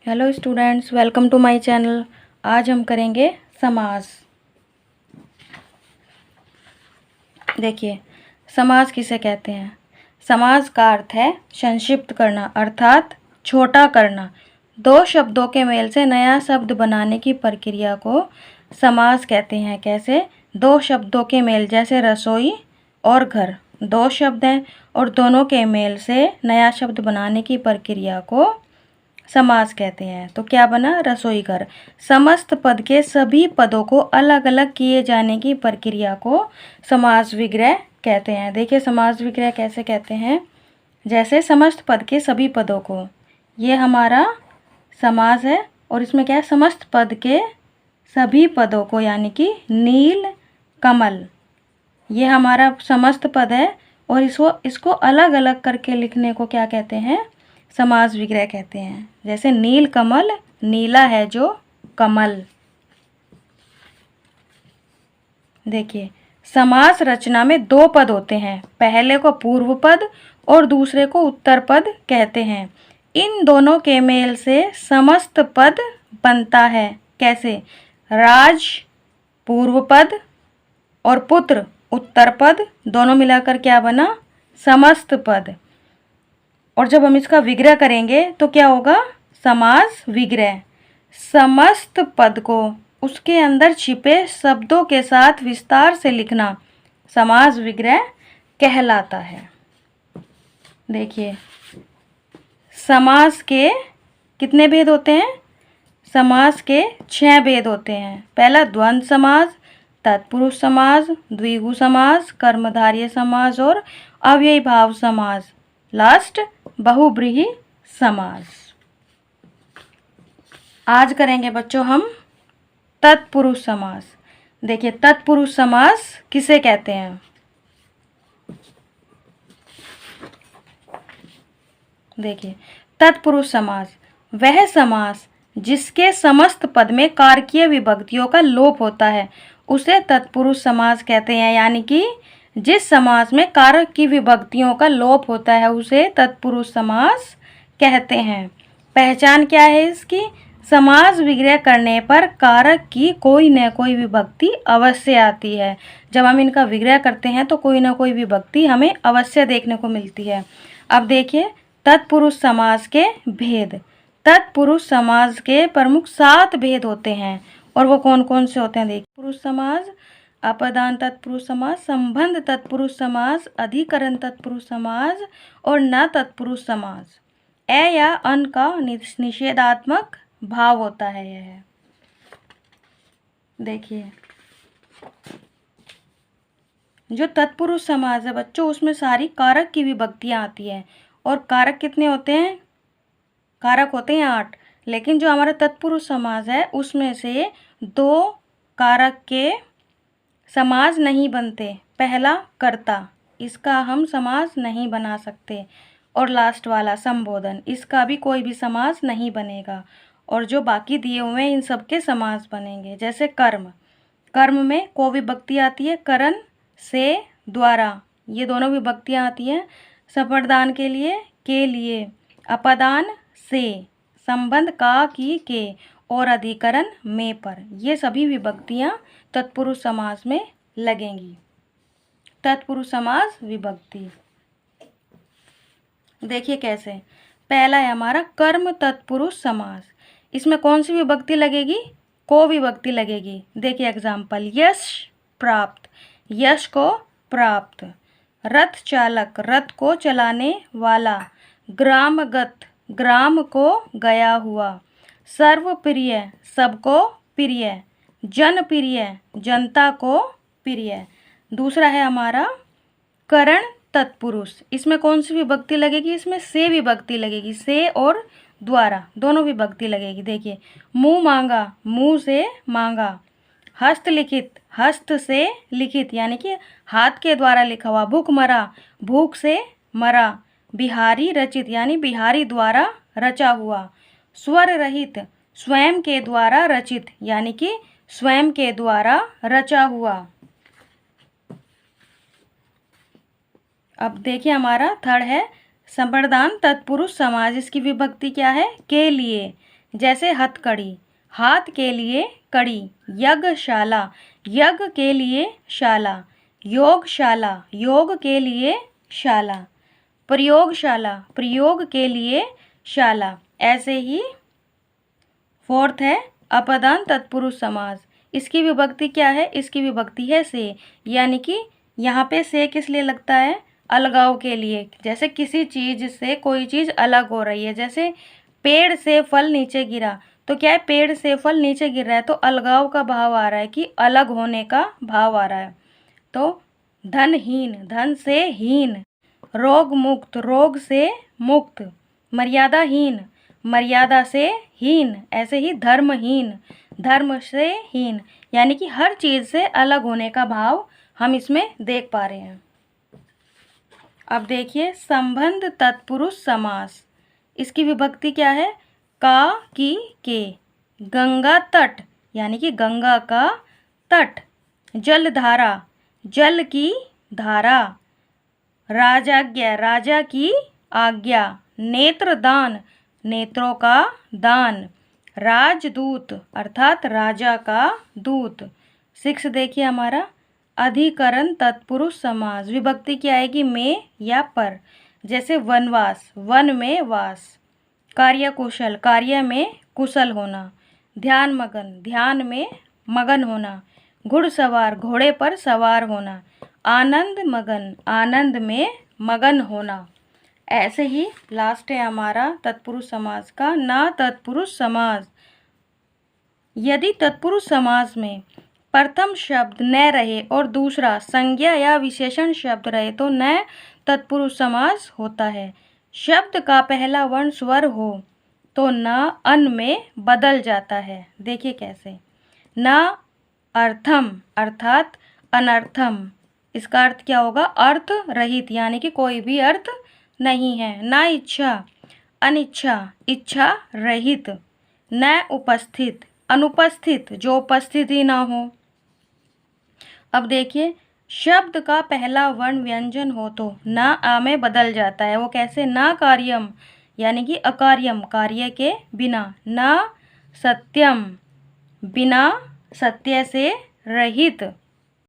Hello students, welcome to my channel. आज हम करेंगे समास। देखिए, समास किसे कहते हैं। समास का अर्थ है संक्षिप्त करना, अर्थात छोटा करना। दो शब्दों के मेल से नया शब्द बनाने की प्रक्रिया को समास कहते हैं। कैसे? दो शब्दों के मेल, जैसे रसोई और घर, दो शब्द हैं और दोनों के मेल से नया शब्द बनाने की प्रक्रिया को समास कहते हैं। तो क्या बना? रसोई घर। समस्त पद के सभी पदों को अलग अलग किए जाने की प्रक्रिया को समास विग्रह कहते हैं। देखिए, समास विग्रह कैसे कहते हैं। जैसे समस्त पद के सभी पदों को, ये हमारा समास है और इसमें क्या है? समस्त पद के सभी पदों को, यानी कि नील कमल, ये हमारा समस्त पद है और इसको अलग अलग करके लिखने को क्या कहते हैं? समास विग्रह कहते हैं। जैसे नील कमल, नीला है जो कमल। देखिए, समास रचना में दो पद होते हैं, पहले को पूर्व पद और दूसरे को उत्तर पद कहते हैं। इन दोनों के मेल से समस्त पद बनता है। कैसे? राज पूर्व पद और पुत्र उत्तर पद, दोनों मिलाकर क्या बना? समस्त पद। और जब हम इसका विग्रह करेंगे तो क्या होगा? समास विग्रह। समस्त पद को उसके अंदर छिपे शब्दों के साथ विस्तार से लिखना समास विग्रह कहलाता है। देखिए, समास के कितने भेद होते हैं? समास के 6 भेद होते हैं। पहला द्वंद्व समास, तत्पुरुष समास, द्विगु समास, कर्मधारय समास और अव्ययी भाव समास, लास्ट बहुब्रीहि समास। आज करेंगे बच्चों हम तत्पुरुष समास। देखिए, तत्पुरुष समास किसे कहते हैं। देखिए, तत्पुरुष समास वह समास जिसके समस्त पद में कारकीय विभक्तियों का लोप होता है, उसे तत्पुरुष समास कहते हैं। यानी कि जिस समास में कारक की विभक्तियों का लोप होता है उसे तत्पुरुष समास कहते हैं। पहचान क्या है इसकी? समास विग्रह करने पर कारक की कोई न कोई विभक्ति अवश्य आती है। जब हम इनका विग्रह करते हैं तो कोई न कोई विभक्ति हमें अवश्य देखने को मिलती है। अब देखिए, तत्पुरुष समास के भेद। तत्पुरुष समास के प्रमुख 7 भेद होते हैं और वो कौन कौन से होते हैं? देखिए, पुरुष समास, अपदान तत्पुरुष समास, संबंध तत्पुरुष समास, अधिकरण तत्पुरुष समास और न तत्पुरुष समास। ए या अन का निषेधात्मक भाव होता है यह। देखिए, जो तत्पुरुष समास है बच्चों, उसमें सारी कारक की विभक्तियां आती हैं और कारक कितने होते हैं? कारक होते हैं 8। लेकिन जो हमारा तत्पुरुष समास है उसमें से 2 कारक के समास नहीं बनते। पहला कर्ता, इसका हम समास नहीं बना सकते, और लास्ट वाला संबोधन, इसका भी कोई भी समास नहीं बनेगा। और जो बाकी दिए हुए हैं इन सब के समास बनेंगे। जैसे कर्म, कर्म में को विभक्ति आती है, करण से, द्वारा, ये दोनों विभक्तियाँ आती हैं। संप्रदान के लिए, अपदान से, संबंध का की के और अधिकरण में पर, ये सभी विभक्तियाँ तत्पुरुष समास में लगेंगी। तत्पुरुष समास विभक्ति देखिए कैसे। पहला है हमारा कर्म तत्पुरुष समास। इसमें कौन सी विभक्ति लगेगी? को विभक्ति लगेगी। देखिए एग्जाम्पल, यश प्राप्त, यश को प्राप्त। रथ चालक, रथ को चलाने वाला। ग्रामगत, ग्राम को गया हुआ। सर्वप्रिय, सबको प्रिय। जनप्रिय, जनता को प्रिय। दूसरा है हमारा करण तत्पुरुष। इसमें कौन सी विभक्ति लगेगी? इसमें से विभक्ति लगेगी, से और द्वारा दोनों विभक्ति लगेगी। देखिए, मुंह मांगा, मुंह से मांगा। हस्तलिखित, हस्त से लिखित, यानी कि हाथ के द्वारा लिखा हुआ। भूख मरा, भूख से मरा। बिहारी रचित, यानी बिहारी द्वारा रचा हुआ। स्वर रहित, स्वयं के द्वारा रचित, यानी कि स्वयं के द्वारा रचा हुआ। अब देखिए, हमारा थर्ड है संप्रदान तत्पुरुष समास। इसकी विभक्ति क्या है? के लिए। जैसे हथकड़ी, हाथ के लिए कड़ी। यज्ञशाला, यज्ञ के लिए शाला। योगशाला, योग के लिए शाला। प्रयोगशाला, प्रयोग के लिए शाला। ऐसे ही फोर्थ है अपदान तत्पुरुष समास। इसकी विभक्ति क्या है? इसकी विभक्ति है से, यानी कि यहाँ पे से किस लिए लगता है? अलगाव के लिए। जैसे किसी चीज़ से कोई चीज़ अलग हो रही है, जैसे पेड़ से फल नीचे गिरा, तो क्या है? पेड़ से फल नीचे गिर रहा है तो अलगाव का भाव आ रहा है कि अलग होने का भाव आ रहा है। तो धनहीन, धन से हीन। रोग मुक्त, रोग से मुक्त। मर्यादाहीन, मर्यादा से हीन। ऐसे ही धर्महीन, धर्म से हीन, यानी कि हर चीज़ से अलग होने का भाव हम इसमें देख पा रहे हैं। अब देखिए संबंध तत्पुरुष समास। इसकी विभक्ति क्या है? का, की, के। गंगा तट, यानी कि गंगा का तट। जलधारा, जल की धारा। राजाज्ञा, राजा की आज्ञा। नेत्रदान, नेत्रों का दान। राजदूत अर्थात राजा का दूत। 6 देखिए हमारा अधिकरण तत्पुरुष समास। विभक्ति क्या आएगी? में या पर। जैसे वनवास, वन में वास। कार्यकुशल, कार्य में कुशल होना। ध्यान मगन, ध्यान में मगन होना। घुड़सवार, घोड़े पर सवार होना। आनंद मगन, आनंद में मगन होना। ऐसे ही लास्ट है हमारा तत्पुरुष समास का ना तत्पुरुष समास। यदि तत्पुरुष समास में प्रथम शब्द न रहे और दूसरा संज्ञा या विशेषण शब्द रहे तो न तत्पुरुष समास होता है। शब्द का पहला वर्ण स्वर हो तो न अन में बदल जाता है। देखिए कैसे। न अर्थम अर्थात अनर्थम, इसका अर्थ क्या होगा? अर्थ रहित, यानी कि कोई भी अर्थ नहीं है। न इच्छा, अनिच्छा, इच्छा रहित। न उपस्थित, अनुपस्थित, जो उपस्थित ही ना हो। अब देखिए शब्द का पहला वर्ण व्यंजन हो तो न आ में बदल जाता है। वो कैसे? न कार्यम, यानी कि अकार्यम, कार्य के बिना। न सत्यम, बिना सत्य से रहित।